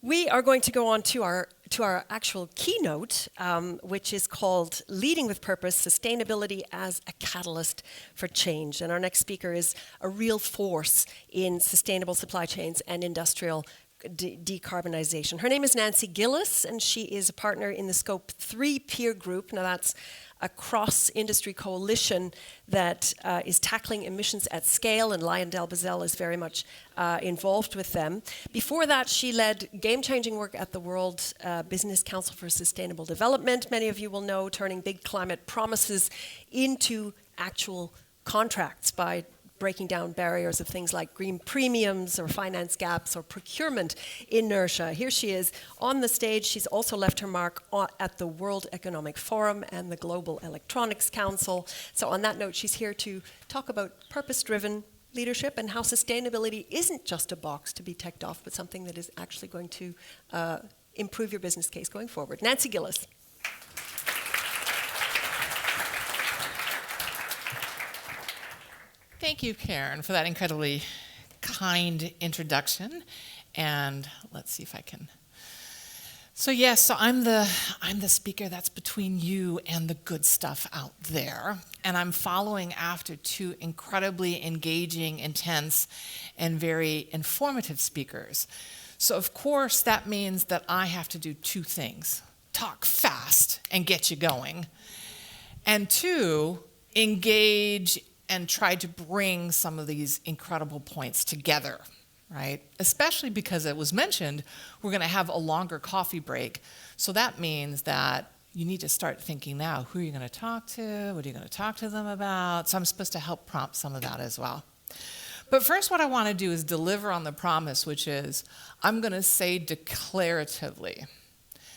We are going to go on to our actual keynote, which is called Leading with Purpose, Sustainability as a Catalyst for Change. And our next speaker is a real force in sustainable supply chains and industrial decarbonization. Her name is Nancy Gillis, and she is a partner in the Scope 3 peer group. Now that's a cross-industry coalition that is tackling emissions at scale, and LyondellBasell is very much involved with them. Before that, she led game-changing work at the World Business Council for Sustainable Development. Many of you will know, turning big climate promises into actual contracts by breaking down barriers of things like green premiums or finance gaps or procurement inertia. Here she is on the stage. She's also left her mark at the World Economic Forum and the Global Electronics Council. So on that note, she's here to talk about purpose-driven leadership and how sustainability isn't just a box to be ticked off, but something that is actually going to improve your business case going forward. Nancy Gillis. Thank you, Karen, for that incredibly kind introduction. And let's see if I can. So I'm the speaker that's between you and the good stuff out there. And I'm following after two incredibly engaging, intense, and very informative speakers. So of course that means that I have to do two things: talk fast and get you going, and two, engage and try to bring some of these incredible points together, right? Especially because it was mentioned, we're gonna have a longer coffee break. So that means that you need to start thinking now, who are you gonna talk to? What are you gonna talk to them about? So I'm supposed to help prompt some of that as well. But first, what I wanna do is deliver on the promise, which is, I'm gonna say declaratively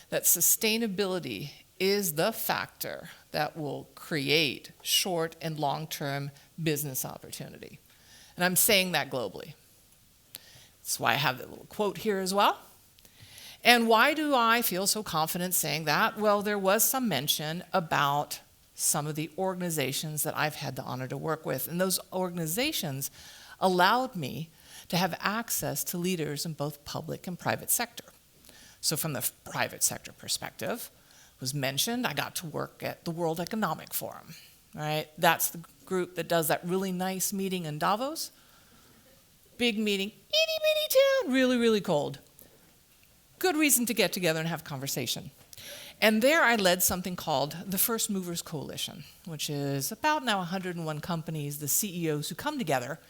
that sustainability is the factor that will create short and long-term business opportunity. And I'm saying that globally. That's why I have that little quote here as well. And why do I feel so confident saying that? Well, there was some mention about some of the organizations that I've had the honor to work with. And those organizations allowed me to have access to leaders in both public and private sector. So from the private sector perspective, was mentioned, I got to work at the World Economic Forum, right? That's the group that does that really nice meeting in Davos. Big meeting, itty bitty town, really, really cold. Good reason to get together and have conversation. And there I led something called the First Movers Coalition, which is about now 101 companies, the CEOs who come together,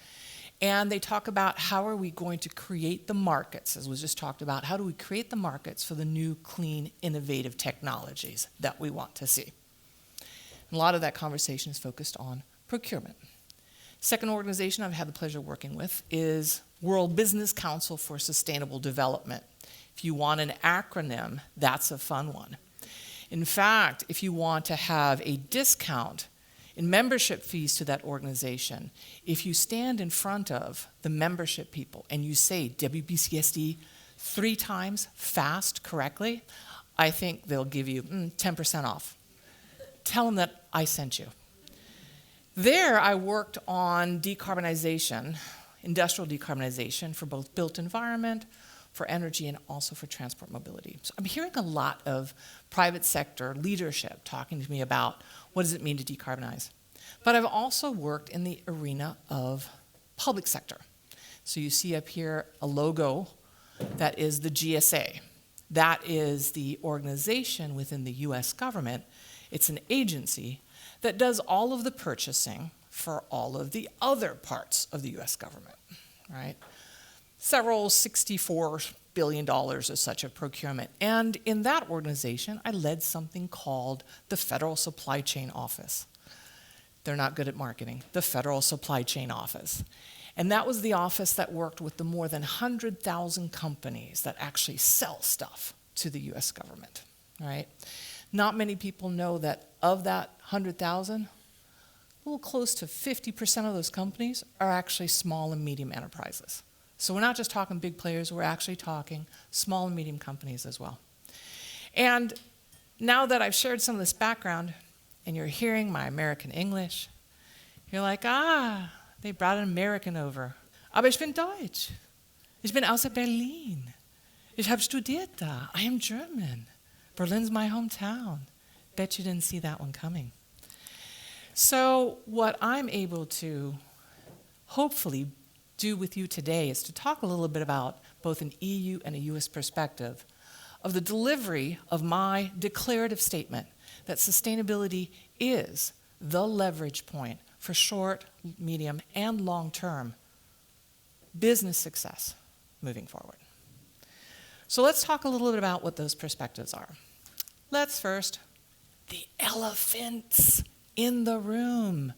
and they talk about how are we going to create the markets, as was just talked about, how do we create the markets for the new, clean, innovative technologies that we want to see. And a lot of that conversation is focused on procurement. Second organization I've had the pleasure of working with is World Business Council for Sustainable Development. If you want an acronym, that's a fun one. In fact, if you want to have a discount in membership fees to that organization, if you stand in front of the membership people and you say WBCSD 3 times fast correctly, I think they'll give you 10% off. Tell them that I sent you. There I worked on decarbonization, industrial decarbonization for both built environment, for energy, and also for transport mobility. So I'm hearing a lot of private sector leadership talking to me about what does it mean to decarbonize. But I've also worked in the arena of public sector. So you see up here a logo that is the GSA. That is the organization within the US government. It's an agency that does all of the purchasing for all of the other parts of the US government, right? Several $64 billion as such of procurement. And in that organization, I led something called the Federal Supply Chain Office. They're not good at marketing, the Federal Supply Chain Office. And that was the office that worked with the more than 100,000 companies that actually sell stuff to the US government, right? Not many people know that of that 100,000, a little close to 50% of those companies are actually small and medium enterprises. So we're not just talking big players, we're actually talking small and medium companies as well. And now that I've shared some of this background, and you're hearing my American English, you're like, they brought an American over. Aber ich bin Deutsch. Ich bin aus Berlin. Ich habe studiert da. I am German. Berlin's my hometown. Bet you didn't see that one coming. So what I'm able to hopefully do with you today is to talk a little bit about both an EU and a US perspective of the delivery of my declarative statement that sustainability is the leverage point for short, medium, and long-term business success moving forward. So let's talk a little bit about what those perspectives are. Let's first, the elephants in the room.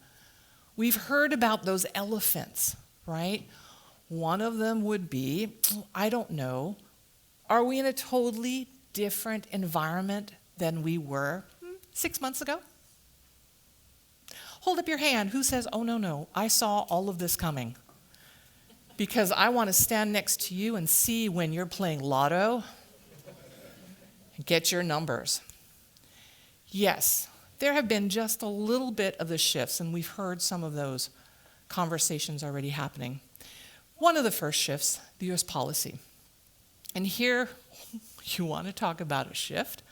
We've heard about those elephants, right? One of them would be, I don't know, are we in a totally different environment than we were 6 months ago? Hold up your hand. Who says, oh, no, I saw all of this coming? Because I want to stand next to you and see when you're playing lotto and get your numbers. Yes, there have been just a little bit of the shifts, and we've heard some of those conversations already happening. One of the first shifts, the US policy. And here, you want to talk about a shift.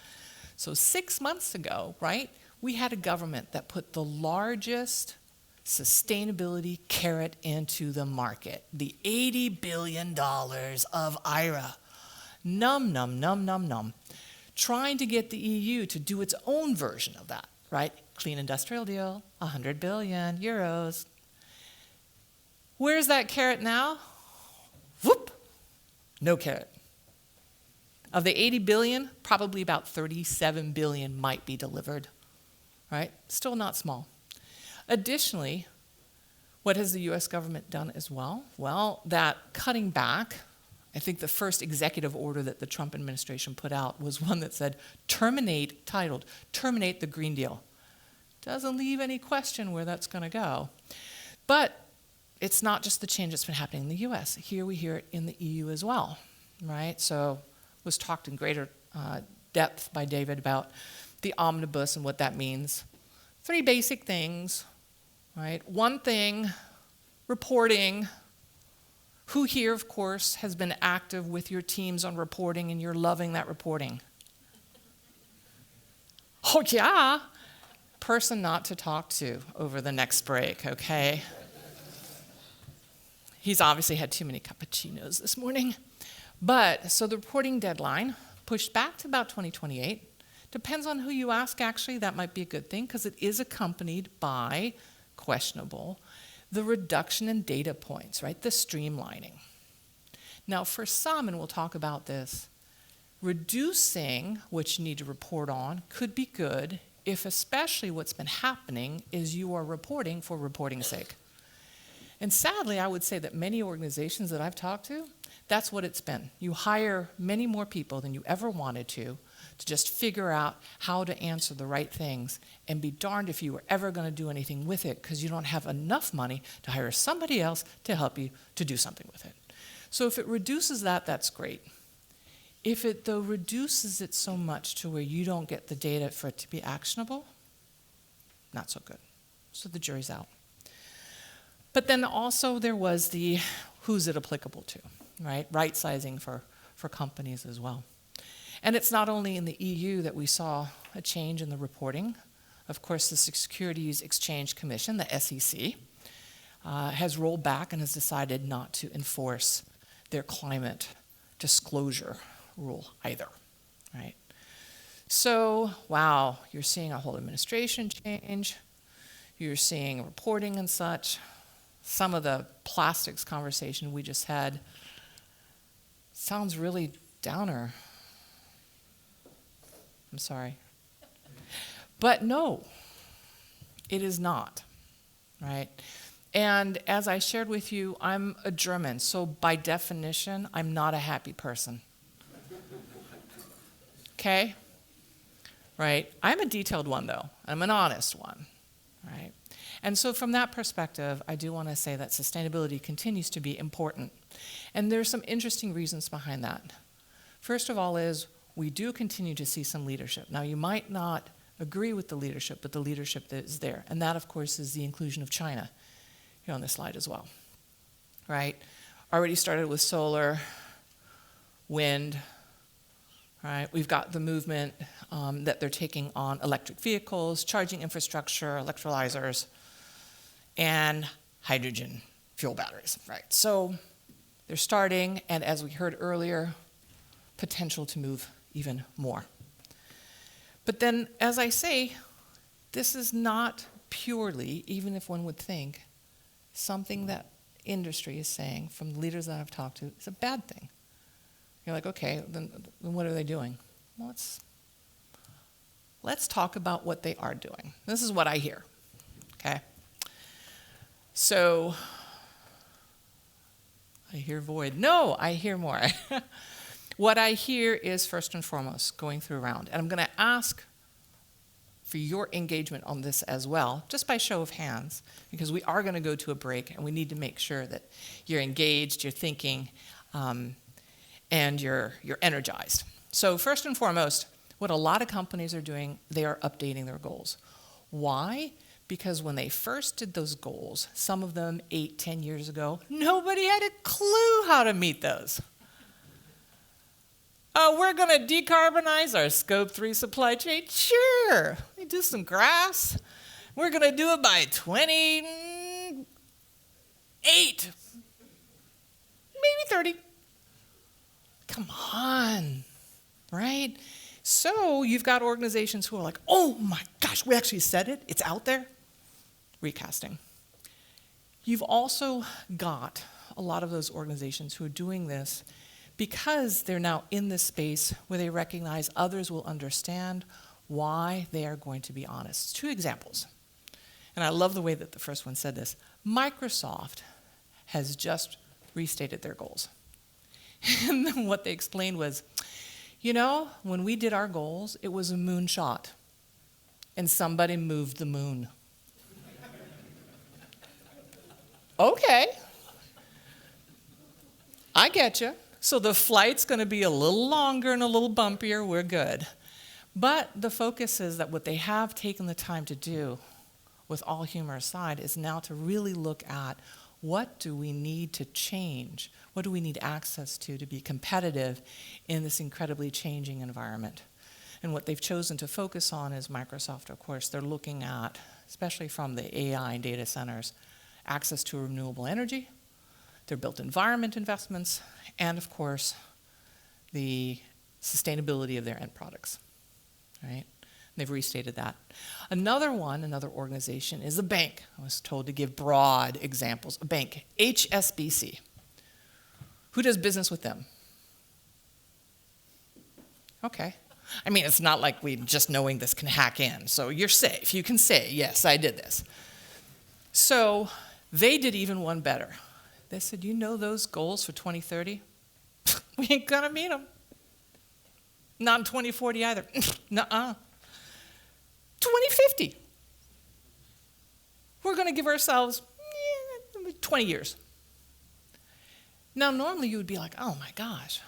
So 6 months ago, right, we had a government that put the largest sustainability carrot into the market, the $80 billion of IRA. Num, trying to get the EU to do its own version of that, right? Clean industrial deal, 100 billion euros. Where's that carrot now? Whoop, no carrot. Of the 80 billion, probably about 37 billion might be delivered, right? Still not small. Additionally, what has the US government done as well? Well, that cutting back, I think the first executive order that the Trump administration put out was one that said, titled, terminate the Green Deal. Doesn't leave any question where that's going to go. But it's not just the change that's been happening in the US. Here we hear it in the EU as well, right? So it was talked in greater depth by David about the omnibus and what that means. 3 basic things, right? One thing, reporting. Who here, of course, has been active with your teams on reporting and you're loving that reporting? Oh, yeah. Person not to talk to over the next break, okay? He's obviously had too many cappuccinos this morning. But, so the reporting deadline pushed back to about 2028. Depends on who you ask, actually. That might be a good thing because it is accompanied by, questionable, the reduction in data points, right? The streamlining. Now, for some, and we'll talk about this, reducing what you need to report on could be good if especially what's been happening is you are reporting for reporting's sake. And sadly, I would say that many organizations that I've talked to, that's what it's been. You hire many more people than you ever wanted to just figure out how to answer the right things and be darned if you were ever going to do anything with it because you don't have enough money to hire somebody else to help you to do something with it. So if it reduces that, that's great. If it, though, reduces it so much to where you don't get the data for it to be actionable, not so good. So the jury's out. But then also there was the who's it applicable to, right? Right sizing for companies as well. And it's not only in the EU that we saw a change in the reporting. Of course, the Securities Exchange Commission, the SEC, has rolled back and has decided not to enforce their climate disclosure rule either, right? So, wow, you're seeing a whole administration change. You're seeing reporting and such. Some of the plastics conversation we just had sounds really downer. I'm sorry. But no, it is not, right? And as I shared with you, I'm a German, so by definition, I'm not a happy person. Okay? Right? I'm a detailed one, though. I'm an honest one, right? And so from that perspective, I do want to say that sustainability continues to be important. And there's some interesting reasons behind that. First of all is we do continue to see some leadership. Now, you might not agree with the leadership, but the leadership that is there. And that, of course, is the inclusion of China here on this slide as well, right? Already started with solar, wind, right? We've got the movement that they're taking on electric vehicles, charging infrastructure, electrolyzers, and hydrogen fuel batteries, right? So they're starting, and as we heard earlier, potential to move even more. But then, as I say, this is not purely, even if one would think, something that industry is saying from the leaders that I've talked to is a bad thing. You're like, okay, then what are they doing? Well, let's talk about what they are doing. This is what I hear, okay? So, I hear void. No, I hear more. What I hear is, first and foremost, going through a round. And I'm going to ask for your engagement on this as well, just by show of hands, because we are going to go to a break, and we need to make sure that you're engaged, you're thinking, and you're energized. So first and foremost, what a lot of companies are doing, they are updating their goals. Why? Because when they first did those goals, some of them 8, 10 years ago, nobody had a clue how to meet those. Oh, we're going to decarbonize our Scope 3 supply chain? Sure. We do some graphs. We're going to do it by 28, maybe 30. Come on, right? So you've got organizations who are like, oh my gosh, we actually said it. It's out there. Recasting. You've also got a lot of those organizations who are doing this because they're now in this space where they recognize others will understand why they are going to be honest. 2 examples. And I love the way that the first one said this. Microsoft has just restated their goals. And then what they explained was, you know, when we did our goals, it was a moonshot. And somebody moved the moon. Okay. I get you. So the flight's going to be a little longer and a little bumpier. We're good. But the focus is that what they have taken the time to do, with all humor aside, is now to really look at what do we need to change? What do we need access to be competitive in this incredibly changing environment? And what they've chosen to focus on is Microsoft, of course. They're looking at, especially from the AI and data centers, access to renewable energy, their built environment investments, and of course, the sustainability of their end products, right? They've restated that. Another organization is a bank. I was told to give broad examples. A bank, HSBC. Who does business with them? Okay. I mean, it's not like we just knowing this can hack in. So you're safe. You can say, yes, I did this. So they did even one better. They said, you know those goals for 2030? We ain't going to meet them. Not in 2040 either. Nuh-uh. 2050. We're going to give ourselves 20 years. Now, normally you would be like, oh my gosh.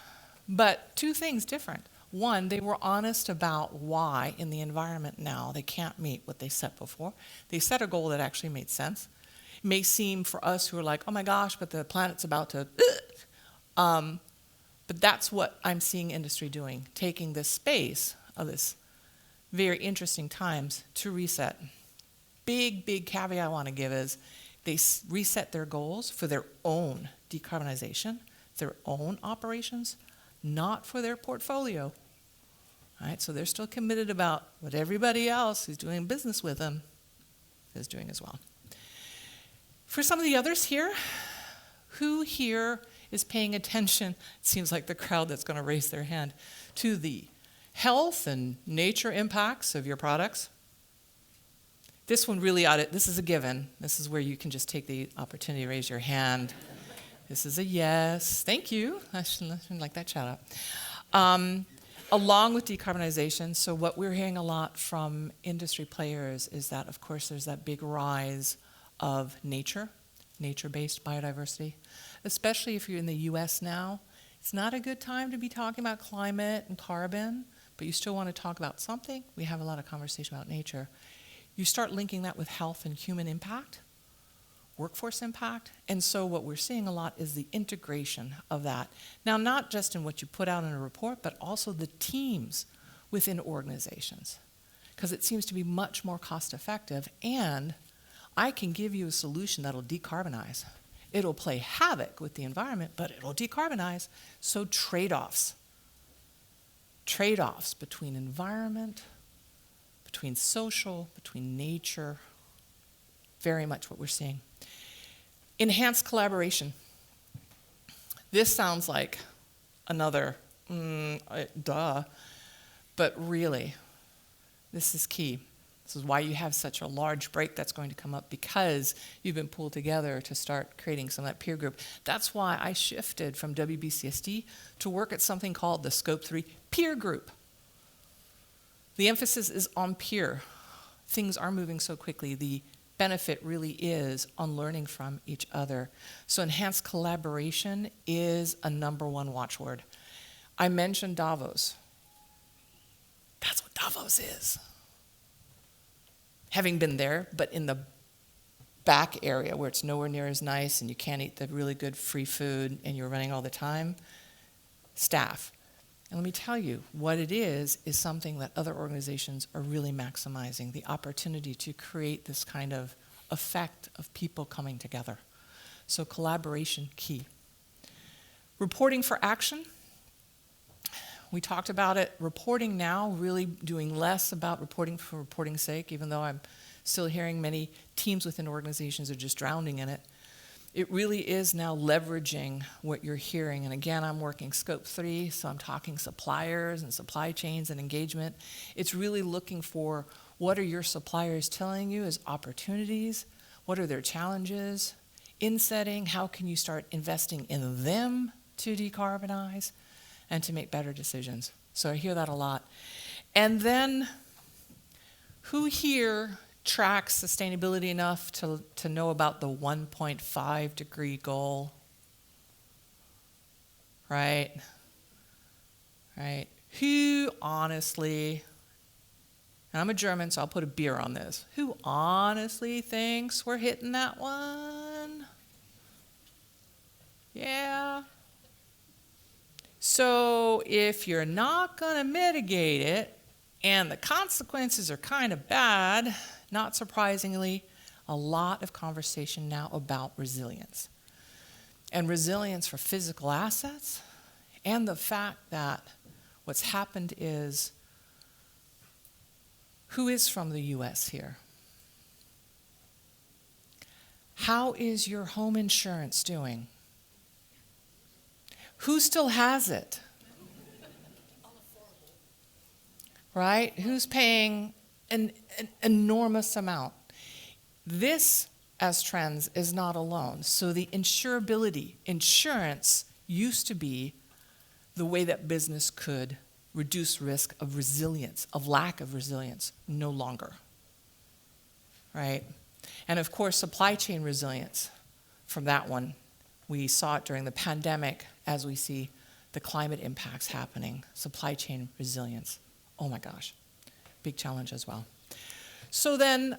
But 2 things different. One, they were honest about why in the environment now they can't meet what they set before. They set a goal that actually made sense. It may seem for us who are like, oh my gosh, but the planet's about to... But that's what I'm seeing industry doing, taking this space of this very interesting times to reset. Big caveat I want to give is they reset their goals for their own decarbonization, their own operations, not for their portfolio. All right, so they're still committed about what everybody else who's doing business with them is doing as well. For some of the others here, who here is paying attention, it seems like the crowd that's going to raise their hand, to the health and nature impacts of your products? This one really this is a given. This is where you can just take the opportunity to raise your hand. This is a yes. Thank you. I shouldn't like that shout out. Along with decarbonization, so what we're hearing a lot from industry players is that, of course, there's that big rise of nature-based biodiversity, especially if you're in the US now. It's not a good time to be talking about climate and carbon, but you still want to talk about something. We have a lot of conversation about nature. You start linking that with health and human impact. workforce impact. And so what we're seeing a lot is the integration of that. Now, not just in what you put out in a report, but also the teams within organizations, because it seems to be much more cost effective, and I can give you a solution that'll decarbonize. It'll play havoc with the environment, but it'll decarbonize. So trade-offs between environment, between social, between nature, very much what we're seeing. Enhanced collaboration. This sounds like another duh, but really, this is key. This is why you have such a large break that's going to come up, because you've been pulled together to start creating some of that peer group. That's why I shifted from WBCSD to work at something called the Scope 3 Peer Group. The emphasis is on peer. Things are moving so quickly. The benefit really is on learning from each other. So enhanced collaboration is a #1 watchword. I mentioned Davos. That's what Davos is. Having been there, but in the back area where it's nowhere near as nice and you can't eat the really good free food and you're running all the time, staff. And let me tell you, what it is something that other organizations are really maximizing, the opportunity to create this kind of effect of people coming together. So collaboration, key. Reporting for action. We talked about it. Reporting now, really doing less about reporting for reporting's sake, even though I'm still hearing many teams within organizations are just drowning in it. It really is now leveraging what you're hearing. And again, I'm working Scope 3, so I'm talking suppliers and supply chains and engagement. It's really looking for what are your suppliers telling you as opportunities, what are their challenges, in setting, how can you start investing in them to decarbonize and to make better decisions. So I hear that a lot. And then, who here tracks sustainability enough to know about the 1.5 degree goal? Right? Right? Who honestly, and I'm a German, so I'll put a beer on this. Who honestly thinks we're hitting that one? Yeah. So if you're not going to mitigate it, and the consequences are kind of bad, not surprisingly, a lot of conversation now about resilience. And resilience for physical assets, and the fact that what's happened is, who is from the US here? How is your home insurance doing? Who still has it? Right? Who's paying an enormous amount? This, as trends, is not alone. So the insurability, insurance used to be the way that business could reduce risk of resilience, of lack of resilience, no longer. Right? And of course, supply chain resilience from that one. We saw it during the pandemic as we see the climate impacts happening. Supply chain resilience. Oh my gosh, big challenge as well. So then,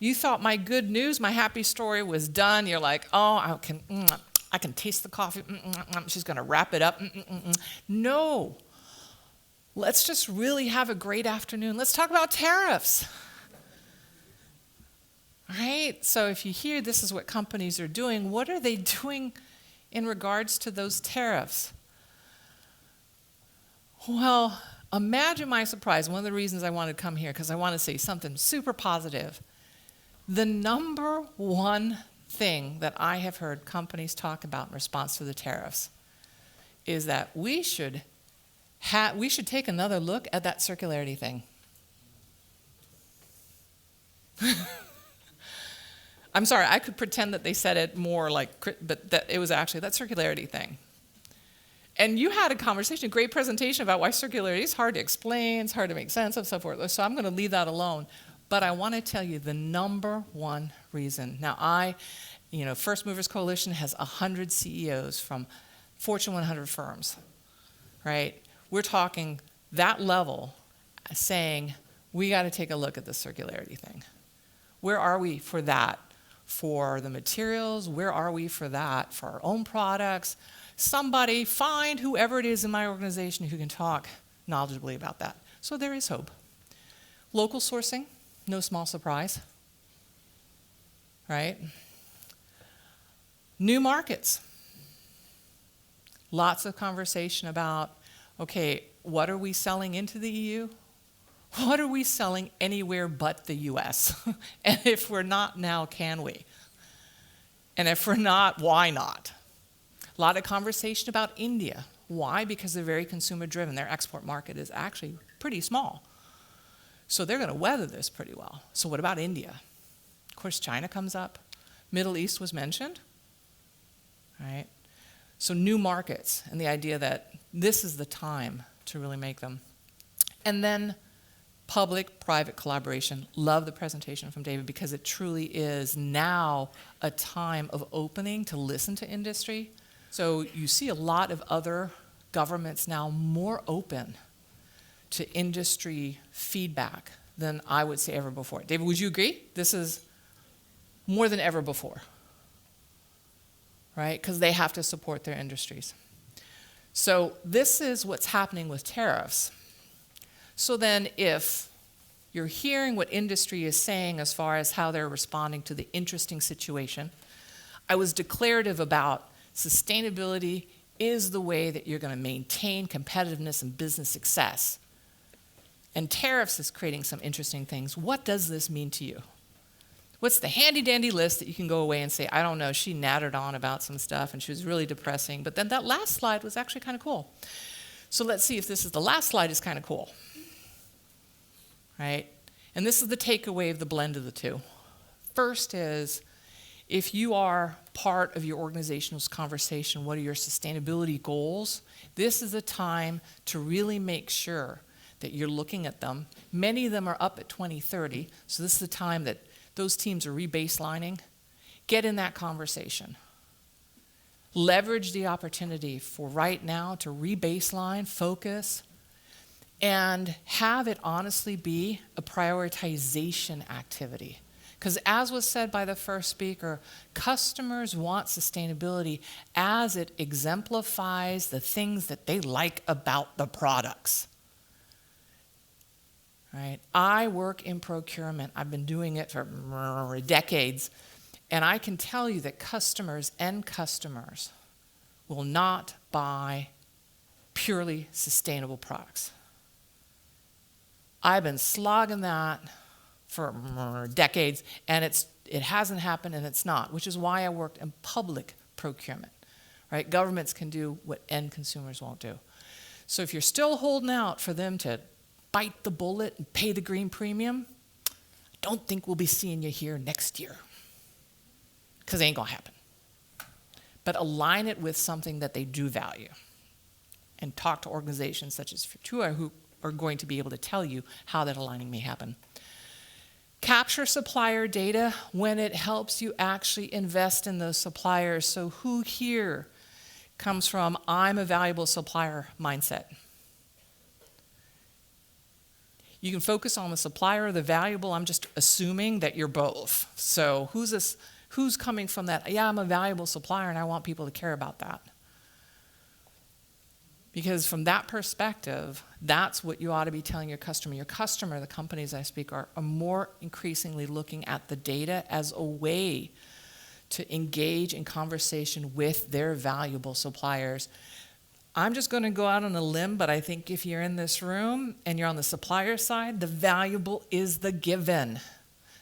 you thought my good news, my happy story was done. You're like, I can taste the coffee. She's going to wrap it up. No. Let's just really have a great afternoon. Let's talk about tariffs. All right? So if you hear this is what companies are doing, what are they doing in regards to those tariffs? Well, imagine my surprise. One of the reasons I wanted to come here, because I want to say something super positive. The #1 thing that I have heard companies talk about in response to the tariffs is that we should take another look at that circularity thing. I'm sorry, I could pretend that they said it more like, but that it was actually that circularity thing. And you had a conversation, a great presentation about why circularity is hard to explain, it's hard to make sense of, so forth. So I'm going to leave that alone. But I want to tell you the #1 reason. Now First Movers Coalition has 100 CEOs from Fortune 100 firms, right? We're talking that level, saying we got to take a look at the circularity thing. Where are we for that for the materials? Where are we for that? For our own products? Somebody, find whoever it is in my organization who can talk knowledgeably about that. So there is hope. Local sourcing, no small surprise, right? New markets. Lots of conversation about, okay, what are we selling into the EU? What are we selling anywhere but the US? And if we're not now, can we? And if we're not, why not? A lot of conversation about India. Why? Because they're very consumer driven. Their export market is actually pretty small. So they're going to weather this pretty well. So what about India? Of course, China comes up. Middle East was mentioned, right? So new markets and the idea that this is the time to really make them. And then public-private collaboration. Love the presentation from David because it truly is now a time of opening to listen to industry. So you see a lot of other governments now more open to industry feedback than I would say ever before. David, would you agree? This is more than ever before, right? Because they have to support their industries. So this is what's happening with tariffs. So then if you're hearing what industry is saying as far as how they're responding to the interesting situation, I was declarative about sustainability is the way that you're going to maintain competitiveness and business success. And tariffs is creating some interesting things. What does this mean to you? What's the handy-dandy list that you can go away and say, I don't know, she nattered on about some stuff and she was really depressing, but then that last slide was actually kind of cool. So let's see if this is the last slide is kind of cool. Right? And this is the takeaway of the blend of the two. First is, if you are part of your organization's conversation, what are your sustainability goals? This is a time to really make sure that you're looking at them. Many of them are up at 2030, so this is the time that those teams are rebaselining. Get in that conversation. Leverage the opportunity for right now to rebaseline, focus, and have it honestly be a prioritization activity. Because as was said by the first speaker, customers want sustainability as it exemplifies the things that they like about the products. Right? I work in procurement. I've been doing it for decades. And I can tell you that end customers, will not buy purely sustainable products. I've been slogging that for decades, and it hasn't happened, and it's not, which is why I worked in public procurement. Right? Governments can do what end consumers won't do. So if you're still holding out for them to bite the bullet and pay the green premium, I don't think we'll be seeing you here next year, because it ain't going to happen. But align it with something that they do value, and talk to organizations such as Futura who are going to be able to tell you how that aligning may happen. Capture supplier data when it helps you actually invest in those suppliers. So who here comes from I'm a valuable supplier mindset? You can focus on the supplier or the valuable. I'm just assuming that you're both. So who's coming from that? Yeah, I'm a valuable supplier and I want people to care about that. Because from that perspective, that's what you ought to be telling your customer. Your customer, the companies I speak are more increasingly looking at the data as a way to engage in conversation with their valuable suppliers. I'm just going to go out on a limb, but I think if you're in this room and you're on the supplier side, the valuable is the given.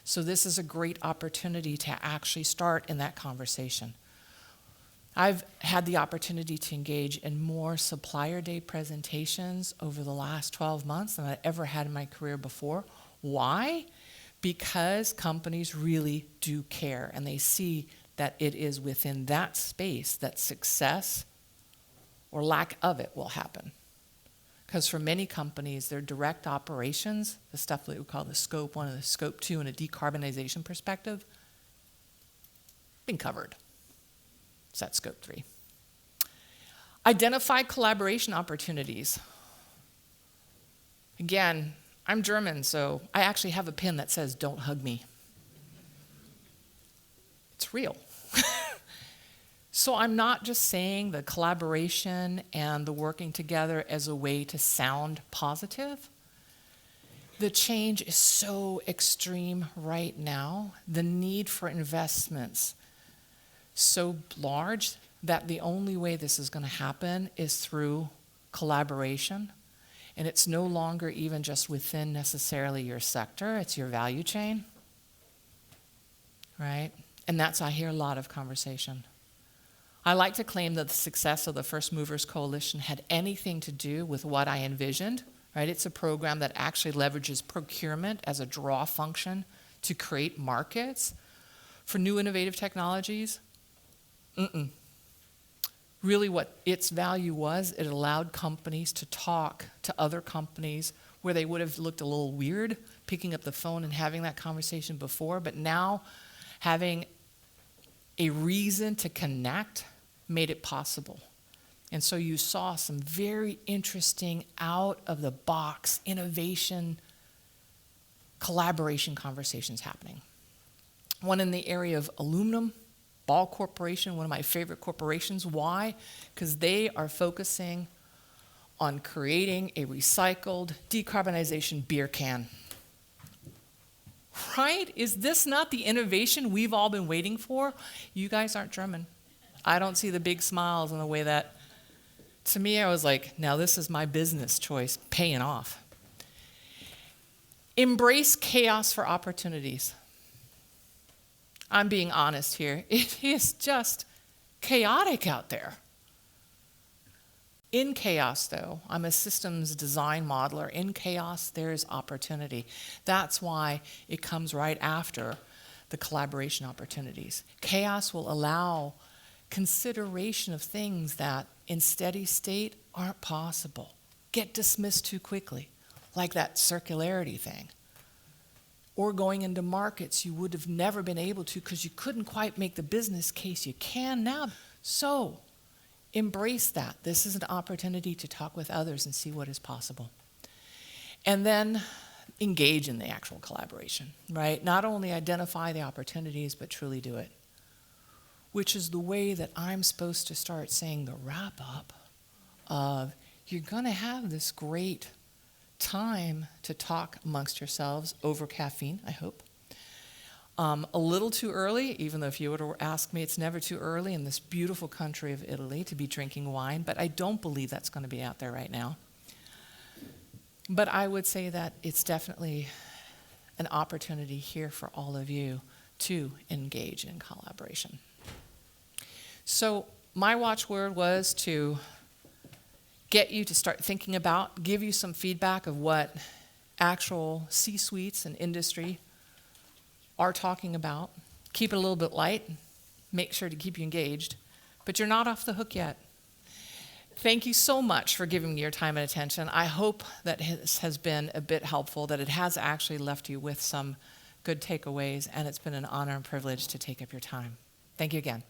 So this is a great opportunity to actually start in that conversation. I've had the opportunity to engage in more supplier day presentations over the last 12 months than I ever had in my career before. Why? Because companies really do care, and they see that it is within that space that success or lack of it will happen. Because for many companies, their direct operations, the stuff that we call the scope 1 and the scope 2 in a decarbonization perspective, been covered. It's that scope 3. Identify collaboration opportunities. Again, I'm German, so I actually have a pin that says, "Don't hug me." It's real. So I'm not just saying the collaboration and the working together as a way to sound positive. The change is so extreme right now. The need for investments so large that the only way this is going to happen is through collaboration. And it's no longer even just within necessarily your sector, it's your value chain, right? And that's, I hear a lot of conversation. I like to claim that the success of the First Movers Coalition had anything to do with what I envisioned, right? It's a program that actually leverages procurement as a draw function to create markets for new innovative technologies. Really what its value was, it allowed companies to talk to other companies where they would have looked a little weird picking up the phone and having that conversation before, but now having a reason to connect made it possible. And so you saw some very interesting out-of-the-box innovation, collaboration conversations happening. One in the area of aluminum, Ball Corporation, one of my favorite corporations. Why? Because they are focusing on creating a recycled decarbonization beer can. Right? Is this not the innovation we've all been waiting for? You guys aren't German. I don't see the big smiles in the way that, to me, I was like, now this is my business choice paying off. Embrace chaos for opportunities. I'm being honest here. It is just chaotic out there. In chaos, though, I'm a systems design modeler. In chaos, there's opportunity. That's why it comes right after the collaboration opportunities. Chaos will allow consideration of things that in steady state aren't possible, get dismissed too quickly, like that circularity thing. Or going into markets you would have never been able to because you couldn't quite make the business case you can now. So embrace that. This is an opportunity to talk with others and see what is possible. And then engage in the actual collaboration, right? Not only identify the opportunities, but truly do it. Which is the way that I'm supposed to start saying the wrap-up of, you're going to have this great time to talk amongst yourselves over caffeine, I hope. A little too early, even though if you were to ask me, it's never too early in this beautiful country of Italy to be drinking wine, but I don't believe that's going to be out there right now. But I would say that it's definitely an opportunity here for all of you to engage in collaboration. So my watchword was to get you to start thinking about, give you some feedback of what actual C-suites and industry are talking about. Keep it a little bit light. Make sure to keep you engaged. But you're not off the hook yet. Thank you so much for giving me your time and attention. I hope that this has been a bit helpful, that it has actually left you with some good takeaways, and it's been an honor and privilege to take up your time. Thank you again.